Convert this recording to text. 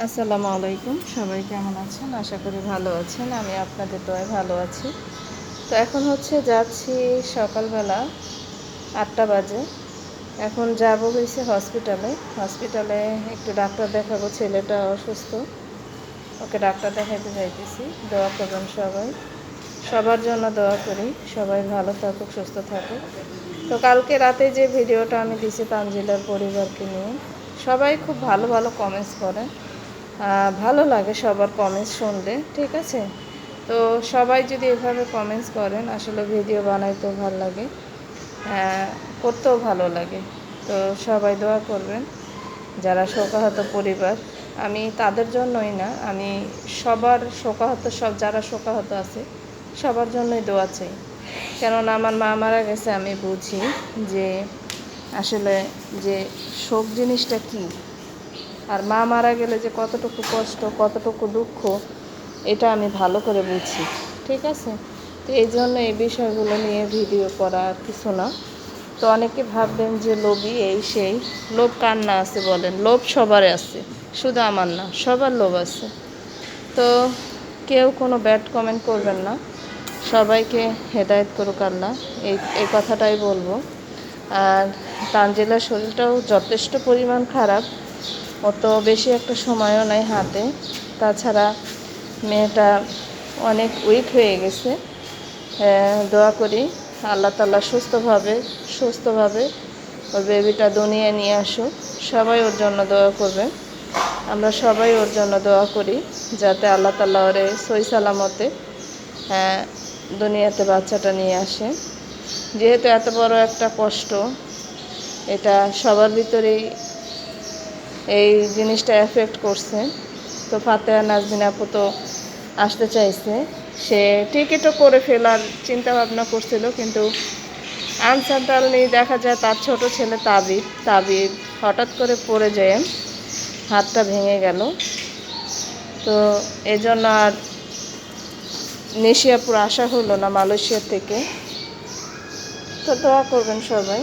আসসালামু আলাইকুম, সবাই কেমন আছেন? আশা করি ভালো আছেন। আমি আপনাদের দোয়ায় ভালো আছি। তো এখন যাচ্ছি সকালবেলা ৮টা বাজে। এখন যাব হয়েছে হসপিটালে একটু ডাক্তার দেখাবো। ছেলেটা অসুস্থ, ওকে ডাক্তার দেখাইতে যাইতেছি। দোয়া করবেন সবাই, সবার জন্য দোয়া করি, সবাই ভালো থাকুক, সুস্থ থাকুক। তো কালকে রাতে যে ভিডিওটা আমি দিছি তানজিলার পরিবারকে নিয়ে, সবাই খুব ভালো ভালো কমেন্টস করে। ভালো লাগে সবার কমেন্টস শুনলে, ঠিক আছে? তো সবাই যদি এভাবে কমেন্টস করেন, আসলে ভিডিও বানাইতেও ভালো লাগে, করতেও ভালো লাগে। তো সবাই দোয়া করবেন, যারা শোকাহত পরিবার। আমি তাদের জন্যই না, আমি সবার যারা শোকাহত আছে সবার জন্যই দোয়া চাই। কেননা আমার মা মারা গেছে, আমি বুঝি যে আসলে যে শোক জিনিসটা কী, আর মা মারা গেলে যে কতটুকু কষ্ট, কতটুকু দুঃখ, এটা আমি ভালো করে বুঝি, ঠিক আছে? তো এই জন্য এই বিষয়গুলো নিয়ে ভিডিও করা আর কিছু না। তো অনেকে ভাববেন যে লোভী, এই সেই। লোভ কার না আছে বলেন? লোভ সবারই আছে, শুধু আমার না, সবার লোভ আছে। তো কেউ কোনো ব্যাড কমেন্ট করবেন না। সবাইকে হেদায়েত করুক আল্লাহ, এই কথাটাই বলবো। আর তানজিলার শরীরটাও যথেষ্ট পরিমাণ খারাপ, অত বেশি একটা সময়ও নাই হাতে। তাছাড়া মেয়েটা অনেক উইক হয়ে গেছে। দোয়া করি আল্লাহ তাআলা সুস্থভাবে ওর বেবিটা দুনিয়ায় নিয়ে আসুক। সবাই ওর জন্য দোয়া করবে, আমরা সবাই ওর জন্য দোয়া করি, যাতে আল্লাহ তাআলা ওরে সহি সালামতে দুনিয়াতে বাচ্চাটা নিয়ে আসে। যেহেতু এত বড় একটা কষ্ট, এটা সবার ভিতরেই এই জিনিসটা এফেক্ট করছে। তো ফাতেহা নাজনীন আপু তো আসতে চাইছে, সে টিকিটও করে ফেলার চিন্তা ভাবনা করছিল, কিন্তু আনসারটালি দেখা যায় তার ছোট ছেলে তাবিব হঠাৎ করে পড়ে যায়, হাতটা ভেঙে গেল। তো এই জন্য আর নেশিয়াপুর আসা হলো না মালয়েশিয়া থেকে। তো দোয়া করবেন সবাই।